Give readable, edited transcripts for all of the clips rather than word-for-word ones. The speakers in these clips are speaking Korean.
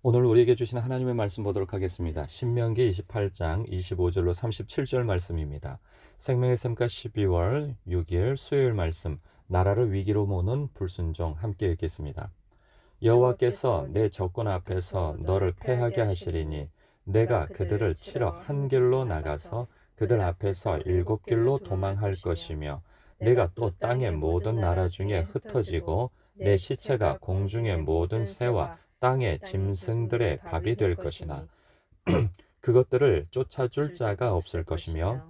오늘 우리에게 주신 하나님의 말씀 보도록 하겠습니다. 신명기 28장 25절로 37절 말씀입니다. 생명의 샘가 12월 6일 수요일 말씀, 나라를 위기로 모는 불순종, 함께 읽겠습니다. 여호와께서 내 적군 앞에서 너를 패하게 하시리니 내가 그들을 치러 한 길로 나가서 그들 앞에서 7길로 도망할 것이며 내가 또 땅의 모든 나라 중에 흩어지고 내 시체가 공중의 모든 새와 땅의 짐승들의 밥이 될 것이나 그것들을 쫓아줄 자가 없을 것이며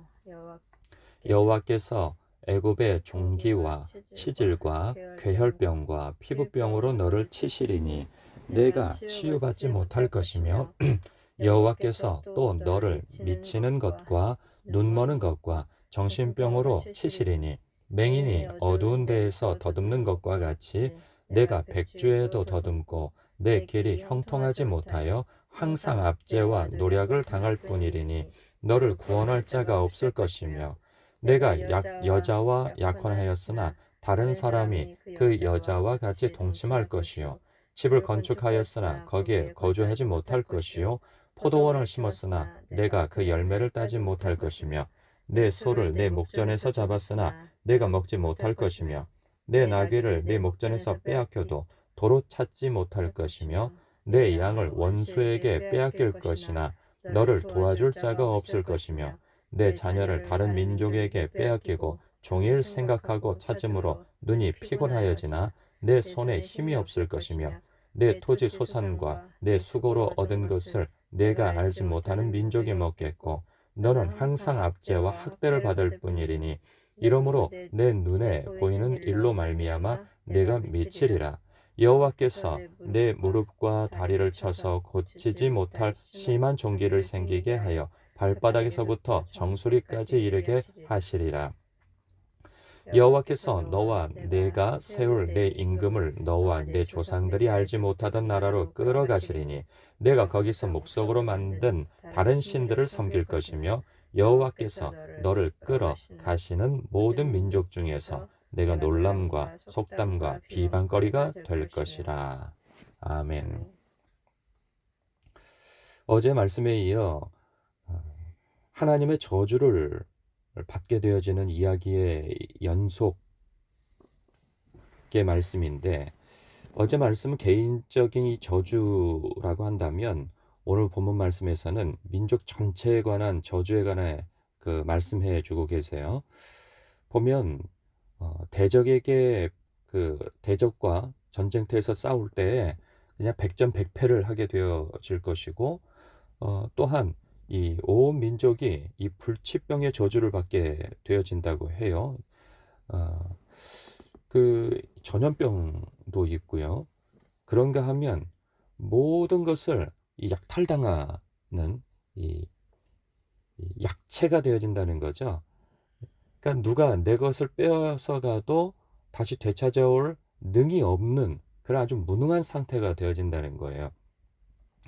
여호와께서 애굽의 종기와 치질과 괴혈병과 피부병으로 너를 치시리니 내가 치유받지 못할 것이며 여호와께서 또 너를 미치는 것과 눈머는 것과 정신병으로 치시리니 맹인이 어두운 데에서 더듬는 것과 같이 내가 백주에도 더듬고 내 길이 형통하지 못하여 항상 압제와 노략을 당할 뿐이리니 너를 구원할 자가 없을 것이며 내가 여자와 약혼하였으나 다른 사람이 그 여자와 같이 동침할 것이요 집을 건축하였으나 거기에 거주하지 못할 것이요 포도원을 심었으나 내가 그 열매를 따지 못할 것이며 내 소를 내 목전에서 잡았으나 내가 먹지 못할 것이며 내 나귀를 내 목전에서 빼앗겨도 도로 찾지 못할 것이며 내 양을 원수에게 빼앗길 것이나 너를 도와줄 자가 없을 것이며 내 자녀를 다른 민족에게 빼앗기고 종일 생각하고 찾음으로 눈이 피곤하여지나 내 손에 힘이 없을 것이며 내 토지 소산과 내 수고로 얻은 것을 내가 알지 못하는 민족이 먹겠고 너는 항상 압제와 학대를 받을 뿐이리니 이러므로 내 눈에 보이는 일로 말미암아 내가 미치리라. 여호와께서 내 무릎과 다리를 쳐서 고치지 못할 심한 종기를 생기게 하여 발바닥에서부터 정수리까지 이르게 하시리라. 여호와께서 너와 내가 세울 내 임금을 너와 내 조상들이 알지 못하던 나라로 끌어가시리니 내가 거기서 묵속으로 만든 다른 신들을 섬길 것이며 여호와께서 너를 끌어 가시는 모든 민족 중에서 내가 놀람과 속담과 비방거리가 될 것이라. 아멘. 어제 말씀에 이어 하나님의 저주를 받게 되어지는 이야기의 연속의 말씀인데 어제 말씀은 개인적인 이 저주라고 한다면 오늘 본문 말씀에서는 민족 전체에 관한 저주에 관해 그 말씀해 주고 계세요. 보면 대적에게 그 대적과 전쟁터에서 싸울 때 그냥 백전백패를 하게 되어질 것이고 또한 이 온 민족이 이 불치병의 저주를 받게 되어진다고 해요. 그 전염병도 있고요. 그런가 하면 모든 것을 이 약탈당하는 이 약체가 되어진다는 거죠. 그러니까 누가 내 것을 빼앗아 가도 다시 되찾아올 능이 없는 그런 아주 무능한 상태가 되어진다는 거예요.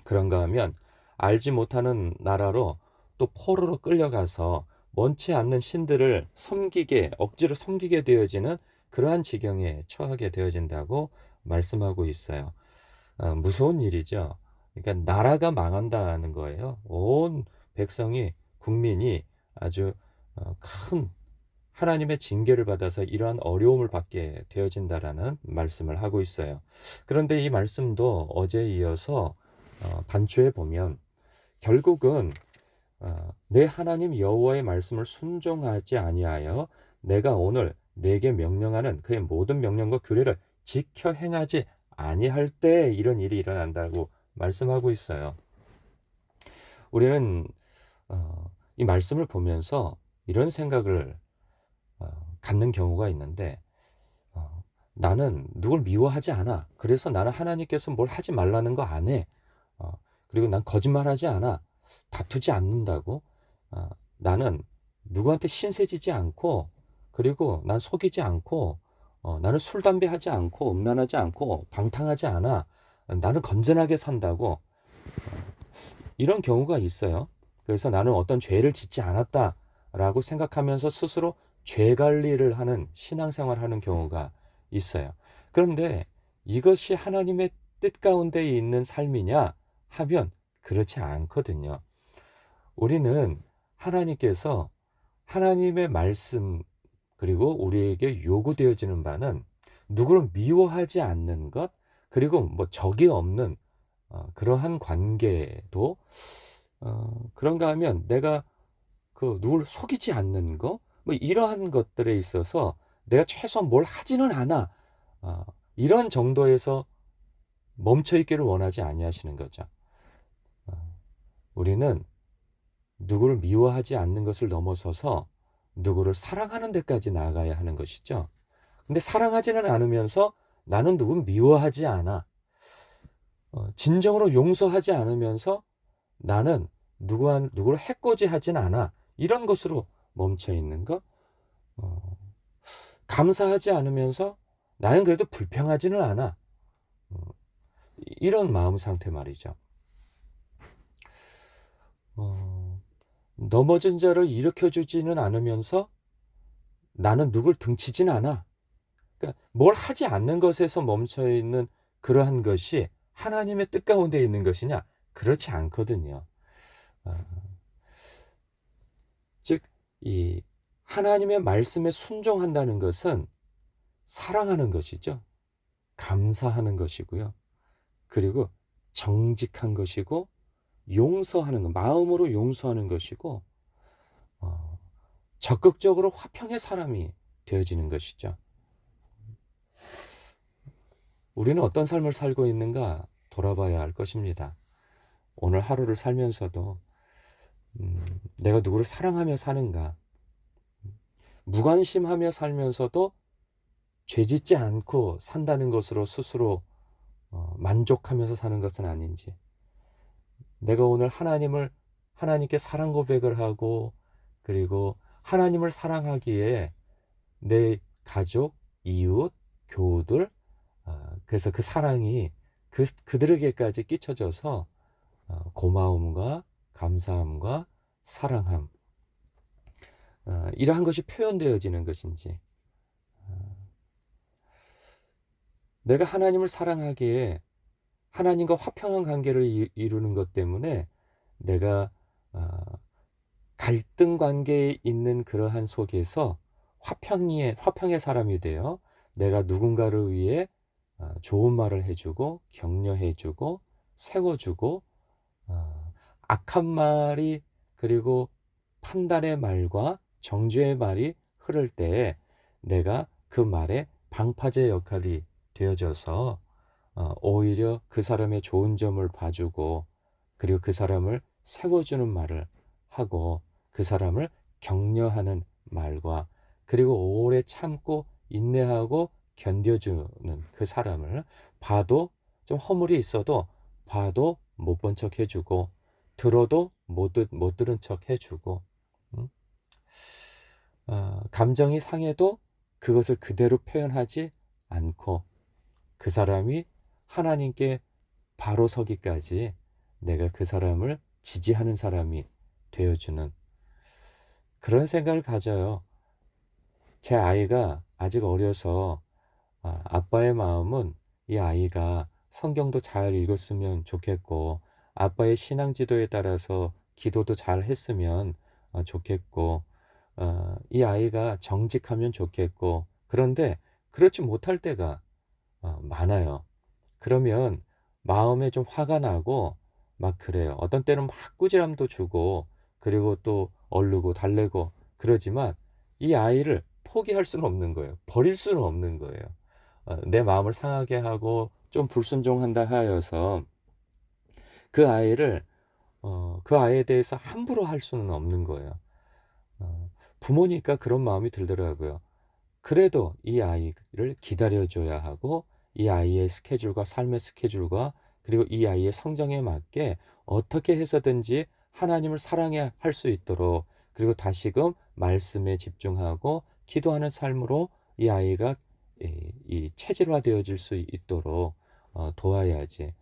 그런가 하면 알지 못하는 나라로 또 포로로 끌려가서 원치 않는 신들을 억지로 섬기게 되어지는 그러한 지경에 처하게 되어진다고 말씀하고 있어요. 무서운 일이죠. 그러니까 나라가 망한다는 거예요. 온 백성이, 국민이 아주 큰 하나님의 징계를 받아서 이러한 어려움을 받게 되어진다라는 말씀을 하고 있어요. 그런데 이 말씀도 어제에 이어서 반추해 보면 결국은 내 하나님 여호와의 말씀을 순종하지 아니하여 내가 오늘 내게 명령하는 그의 모든 명령과 규례를 지켜 행하지 아니할 때 이런 일이 일어난다고 말씀하고 있어요. 우리는 이 말씀을 보면서 이런 생각을 갖는 경우가 있는데 나는 누굴 미워하지 않아. 그래서 나는 하나님께서 뭘 하지 말라는 거 안 해. 그리고 난 거짓말하지 않아. 다투지 않는다고. 나는 누구한테 신세지지 않고 그리고 난 속이지 않고 나는 술, 담배 하지 않고 음란하지 않고 방탕하지 않아. 나는 건전하게 산다고. 이런 경우가 있어요. 그래서 나는 어떤 죄를 짓지 않았다라고 생각하면서 스스로 죄 관리를 하는 신앙생활을 하는 경우가 있어요. 그런데 이것이 하나님의 뜻 가운데 있는 삶이냐? 하면 그렇지 않거든요. 우리는 하나님께서 하나님의 말씀 그리고 우리에게 요구되어지는 바는 누구를 미워하지 않는 것, 그리고 뭐 적이 없는 그러한 관계도 그런가 하면 내가 그 누구를 속이지 않는 거, 뭐 이러한 것들에 있어서 내가 최소한 뭘 하지는 않아, 이런 정도에서 멈춰 있기를 원하지 아니하시는 거죠. 우리는 누구를 미워하지 않는 것을 넘어서서 누구를 사랑하는 데까지 나아가야 하는 것이죠. 근데 사랑하지는 않으면서 나는 누구 미워하지 않아, 진정으로 용서하지 않으면서 나는 누구를 해코지하진 않아, 이런 것으로 멈춰 있는 것, 감사하지 않으면서 나는 그래도 불평하지는 않아, 이런 마음 상태 말이죠. 넘어진 자를 일으켜주지는 않으면서 나는 누굴 등치진 않아. 그러니까 뭘 하지 않는 것에서 멈춰있는 그러한 것이 하나님의 뜻 가운데 있는 것이냐? 그렇지 않거든요. 즉, 이 하나님의 말씀에 순종한다는 것은 사랑하는 것이죠. 감사하는 것이고요. 그리고 정직한 것이고, 용서하는 것, 마음으로 용서하는 것이고, 적극적으로 화평의 사람이 되어지는 것이죠. 우리는 어떤 삶을 살고 있는가 돌아봐야 할 것입니다. 오늘 하루를 살면서도 내가 누구를 사랑하며 사는가, 무관심하며 살면서도 죄짓지 않고 산다는 것으로 스스로 만족하면서 사는 것은 아닌지, 내가 오늘 하나님께 사랑 고백을 하고, 그리고 하나님을 사랑하기에 내 가족, 이웃, 교우들, 그래서 그 사랑이 그들에게까지 끼쳐져서 고마움과 감사함과 사랑함, 이러한 것이 표현되어지는 것인지, 내가 하나님을 사랑하기에 하나님과 화평한 관계를 이루는 것 때문에 내가 갈등 관계에 있는 그러한 속에서 화평의 사람이 되어 내가 누군가를 위해 좋은 말을 해주고 격려해주고 세워주고, 악한 말이 그리고 판단의 말과 정죄의 말이 흐를 때에 내가 그 말에 방파제 역할이 되어져서 오히려 그 사람의 좋은 점을 봐주고, 그리고 그 사람을 세워주는 말을 하고, 그 사람을 격려하는 말과, 그리고 오래 참고 인내하고 견뎌주는 그 사람을 봐도 좀 허물이 있어도 봐도 못 본 척 해주고, 들어도 못 들은 척 해주고, 감정이 상해도 그것을 그대로 표현하지 않고, 그 사람이 하나님께 바로 서기까지 내가 그 사람을 지지하는 사람이 되어주는 그런 생각을 가져요. 제 아이가 아직 어려서 아빠의 마음은 이 아이가 성경도 잘 읽었으면 좋겠고, 아빠의 신앙 지도에 따라서 기도도 잘 했으면 좋겠고, 이 아이가 정직하면 좋겠고, 그런데 그렇지 못할 때가 많아요. 그러면 마음에 좀 화가 나고 막 그래요. 어떤 때는 막 꾸지람도 주고, 그리고 또 얼르고 달래고 그러지만 이 아이를 포기할 수는 없는 거예요. 버릴 수는 없는 거예요. 내 마음을 상하게 하고 좀 불순종한다 하여서 그 아이를 그 아이에 대해서 함부로 할 수는 없는 거예요. 부모니까 그런 마음이 들더라고요. 그래도 이 아이를 기다려줘야 하고, 이 아이의 스케줄과 삶의 스케줄과 그리고 이 아이의 성장에 맞게 어떻게 해서든지 하나님을 사랑해야 할 수 있도록, 그리고 다시금 말씀에 집중하고 기도하는 삶으로 이 아이가 이 체질화되어질 수 있도록 도와야지.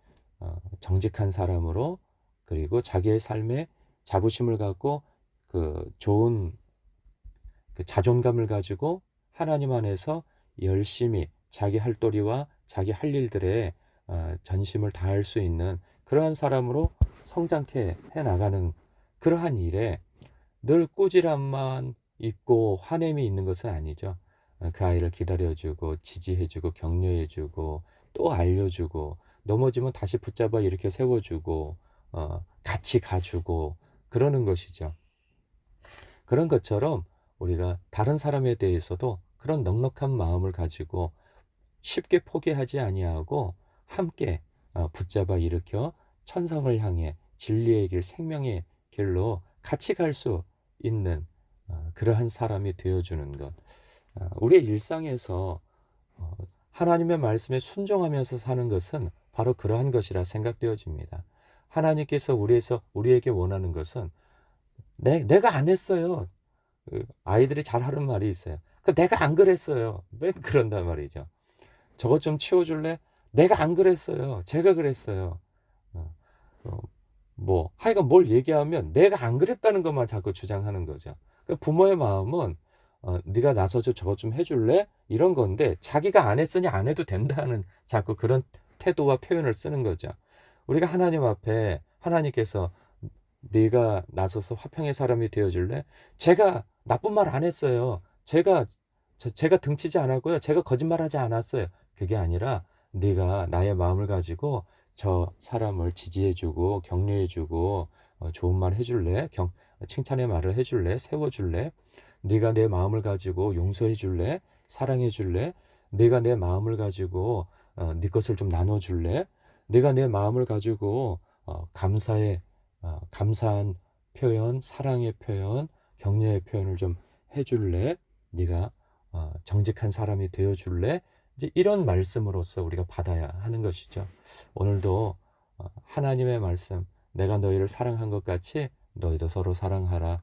정직한 사람으로, 그리고 자기의 삶에 자부심을 갖고 그 좋은 그 자존감을 가지고 하나님 안에서 열심히 자기 할 도리와 자기 할 일들에 전심을 다할 수 있는 그러한 사람으로 성장케 해 나가는 그러한 일에 늘 꾸지람만 있고 화냄이 있는 것은 아니죠. 그 아이를 기다려주고 지지해주고 격려해주고 또 알려주고 넘어지면 다시 붙잡아 이렇게 세워주고 같이 가주고 그러는 것이죠. 그런 것처럼 우리가 다른 사람에 대해서도 그런 넉넉한 마음을 가지고 쉽게 포기하지 아니하고 함께 붙잡아 일으켜 천성을 향해 진리의 길, 생명의 길로 같이 갈 수 있는 그러한 사람이 되어주는 것. 우리의 일상에서 하나님의 말씀에 순종하면서 사는 것은 바로 그러한 것이라 생각되어집니다. 하나님께서 우리에게 원하는 것은 내가 안 했어요. 아이들이 잘 하는 말이 있어요. 내가 안 그랬어요. 맨 그런단 말이죠. 저것 좀 치워줄래? 내가 안 그랬어요. 제가 그랬어요. 하여간 뭘 얘기하면 내가 안 그랬다는 것만 자꾸 주장하는 거죠. 부모의 마음은 네가 나서서 저것 좀 해줄래? 이런 건데 자기가 안 했으니 안 해도 된다는 자꾸 그런 태도와 표현을 쓰는 거죠. 우리가 하나님 앞에 하나님께서 네가 나서서 화평의 사람이 되어줄래? 제가 나쁜 말 안 했어요. 제가 등치지 않았고요. 제가 거짓말하지 않았어요. 그게 아니라 네가 나의 마음을 가지고 저 사람을 지지해주고 격려해주고 좋은 말 해줄래? 칭찬의 말을 해줄래? 세워줄래? 네가 내 마음을 가지고 용서해줄래? 사랑해줄래? 네가 내 마음을 가지고 네 것을 좀 나눠줄래? 네가 내 마음을 가지고 감사한 표현, 사랑의 표현, 격려의 표현을 좀 해줄래? 네가 정직한 사람이 되어줄래? 이제 이런 말씀으로서 우리가 받아야 하는 것이죠. 오늘도 하나님의 말씀, 내가 너희를 사랑한 것 같이 너희도 서로 사랑하라.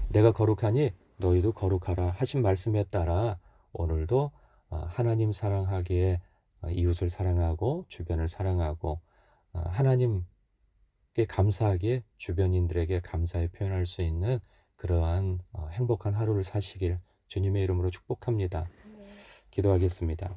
내가 거룩하니 너희도 거룩하라 하신 말씀에 따라 오늘도 하나님 사랑하기에 이웃을 사랑하고 주변을 사랑하고 하나님께 감사하기에 주변인들에게 감사의 표현할 수 있는 그러한 행복한 하루를 사시길 주님의 이름으로 축복합니다. 기도하겠습니다.